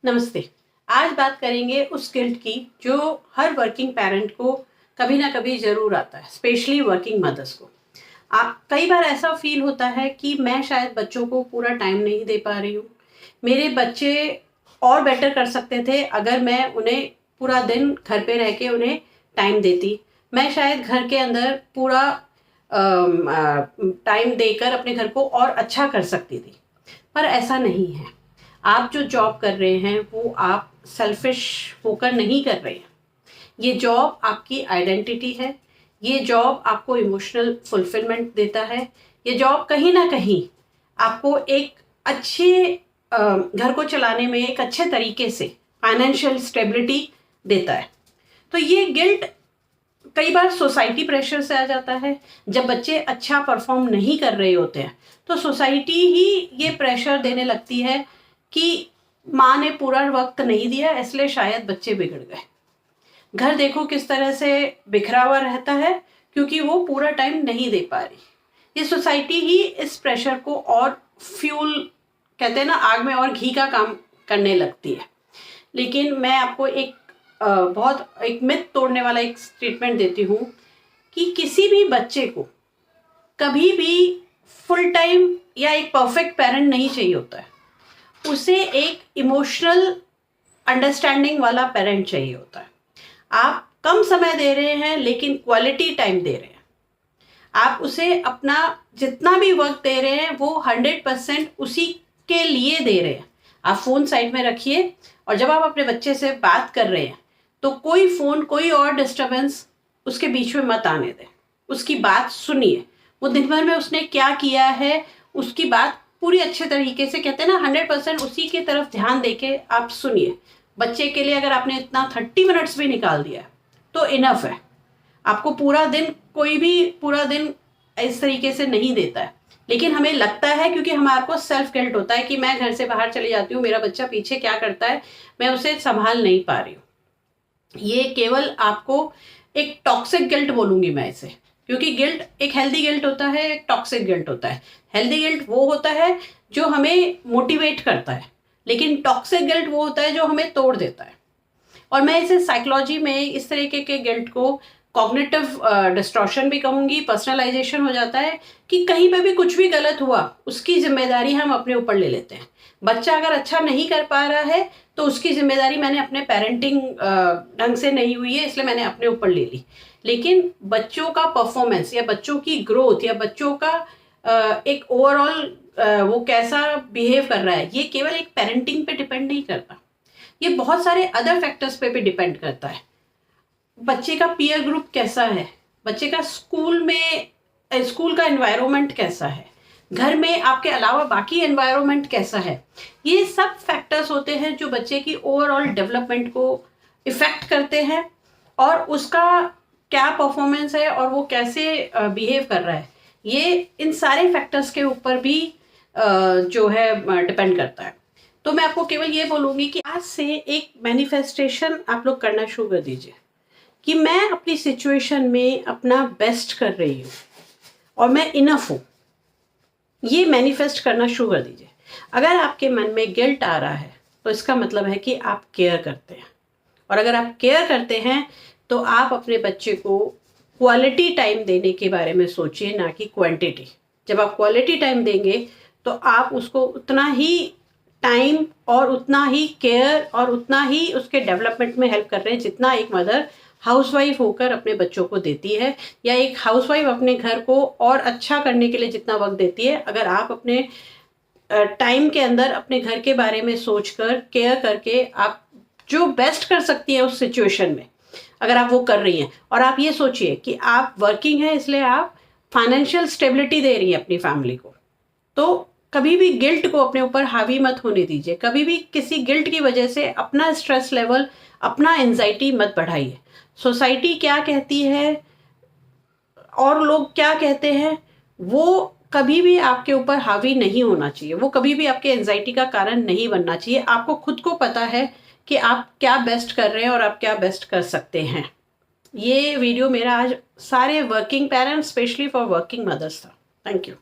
नमस्ते। आज बात करेंगे उस गिल्ट की जो हर वर्किंग पेरेंट को कभी ना कभी ज़रूर आता है, स्पेशली वर्किंग मदर्स को। कई बार ऐसा फील होता है कि मैं शायद बच्चों को पूरा टाइम नहीं दे पा रही हूँ। मेरे बच्चे और बेटर कर सकते थे अगर मैं उन्हें पूरा दिन घर पे रह के उन्हें टाइम देती। मैं शायद घर के अंदर पूरा टाइम देकर अपने घर को और अच्छा कर सकती थी, पर ऐसा नहीं है। आप जो जॉब कर रहे हैं वो आप सेल्फिश होकर नहीं कर रहे हैं। ये जॉब आपकी आइडेंटिटी है। ये जॉब आपको इमोशनल फुलफिलमेंट देता है। ये जॉब कहीं ना कहीं आपको एक अच्छे घर को चलाने में एक अच्छे तरीके से फाइनेंशियल स्टेबिलिटी देता है। तो ये गिल्ट कई बार सोसाइटी प्रेशर से आ जाता है। जब बच्चे अच्छा परफॉर्म नहीं कर रहे होते हैं तो सोसाइटी ही ये प्रेशर देने लगती है कि माँ ने पूरा वक्त नहीं दिया इसलिए शायद बच्चे बिगड़ गए। घर देखो किस तरह से बिखरा हुआ रहता है क्योंकि वो पूरा टाइम नहीं दे पा रही। ये सोसाइटी ही इस प्रेशर को और फ्यूल, कहते हैं ना, आग में और घी का काम करने लगती है। लेकिन मैं आपको एक मिथ तोड़ने वाला एक स्टेटमेंट देती हूँ कि किसी भी बच्चे को कभी भी फुल टाइम या एक परफेक्ट पेरेंट नहीं चाहिए होता है। उसे एक इमोशनल अंडरस्टैंडिंग वाला पेरेंट चाहिए होता है। आप कम समय दे रहे हैं लेकिन क्वालिटी टाइम दे रहे हैं। आप उसे अपना जितना भी वक्त दे रहे हैं वो 100% उसी के लिए दे रहे हैं। आप फ़ोन साइड में रखिए और जब आप अपने बच्चे से बात कर रहे हैं तो कोई फ़ोन, कोई और डिस्टर्बेंस उसके बीच में मत आने दें। उसकी बात सुनिए। वो दिन भर में उसने क्या किया है उसकी बात पूरी अच्छे तरीके से, कहते हैं ना, 100% उसी की तरफ ध्यान देके आप सुनिए। बच्चे के लिए अगर आपने इतना 30 मिनट्स भी निकाल दिया तो इनफ है। आपको पूरा दिन, कोई भी पूरा दिन इस तरीके से नहीं देता है, लेकिन हमें लगता है क्योंकि हमारे को सेल्फ गिल्ट होता है कि मैं घर से बाहर चली जाती हूँ, मेरा बच्चा पीछे क्या करता है, मैं उसे संभाल नहीं पा रही हूँ। ये केवल आपको एक टॉक्सिक गिल्ट बोलूँगी मैं इसे, क्योंकि गिल्ट एक हेल्दी गिल्ट होता है, एक टॉक्सिक गिल्ट होता है। हेल्दी गिल्ट वो होता है जो हमें मोटिवेट करता है, लेकिन टॉक्सिक गिल्ट वो होता है जो हमें तोड़ देता है। और मैं इसे साइकोलॉजी में इस तरीके के गिल्ट को कॉग्निटिव डिस्टॉर्शन भी कहूँगी। पर्सनलाइजेशन हो जाता है कि कहीं पे भी कुछ भी गलत हुआ उसकी जिम्मेदारी हम अपने ऊपर ले लेते हैं। बच्चा अगर अच्छा नहीं कर पा रहा है तो उसकी जिम्मेदारी मैंने अपने पेरेंटिंग ढंग से नहीं हुई है इसलिए मैंने अपने ऊपर ले ली। लेकिन बच्चों का परफॉर्मेंस या बच्चों की ग्रोथ या बच्चों का एक ओवरऑल वो कैसा बिहेव कर रहा है, ये केवल एक पेरेंटिंग पे डिपेंड नहीं करता। ये बहुत सारे अदर फैक्टर्स पे भी डिपेंड करता है। बच्चे का पीयर ग्रुप कैसा है, बच्चे का स्कूल का एनवायरनमेंट कैसा है, घर में आपके अलावा बाकी एनवायरनमेंट कैसा है। ये सब फैक्टर्स होते हैं जो बच्चे की ओवरऑल डेवलपमेंट को इफ़ेक्ट करते हैं और उसका क्या परफॉर्मेंस है और वो कैसे बिहेव कर रहा है, ये इन सारे फैक्टर्स के ऊपर भी जो है डिपेंड करता है। तो मैं आपको केवल ये बोलूँगी कि आज से एक मैनिफेस्टेशन आप लोग करना शुरू कर दीजिए कि मैं अपनी सिचुएशन में अपना बेस्ट कर रही हूँ और मैं इनफ हूँ। ये मैनिफेस्ट करना शुरू कर दीजिए। अगर आपके मन में गिल्ट आ रहा है तो इसका मतलब है कि आप केयर करते हैं, और अगर आप केयर करते हैं तो आप अपने बच्चे को क्वालिटी टाइम देने के बारे में सोचिए, ना कि क्वांटिटी। जब आप क्वालिटी टाइम देंगे तो आप उसको उतना ही टाइम और उतना ही केयर और उतना ही उसके डेवलपमेंट में हेल्प कर रहे हैं जितना एक मदर हाउसवाइफ होकर अपने बच्चों को देती है, या एक हाउसवाइफ अपने घर को और अच्छा करने के लिए जितना वक्त देती है। अगर आप अपने टाइम के अंदर अपने घर के बारे में सोचकर, केयर करके आप जो बेस्ट कर सकती है उस सिचुएशन में, अगर आप वो कर रही हैं, और आप ये सोचिए कि आप वर्किंग हैं इसलिए आप फाइनेंशियल स्टेबिलिटी दे रही हैं अपनी फैमिली को, तो कभी भी गिल्ट को अपने ऊपर हावी मत होने दीजिए। कभी भी किसी गिल्ट की वजह से अपना स्ट्रेस लेवल, अपना एंजाइटी मत बढ़ाइए। सोसाइटी क्या कहती है और लोग क्या कहते हैं वो कभी भी आपके ऊपर हावी नहीं होना चाहिए। वो कभी भी आपके एंजाइटी का कारण नहीं बनना चाहिए। आपको खुद को पता है कि आप क्या बेस्ट कर रहे हैं और आप क्या बेस्ट कर सकते हैं। ये वीडियो मेरा आज सारे working parents, specially for working mothers था। Thank you.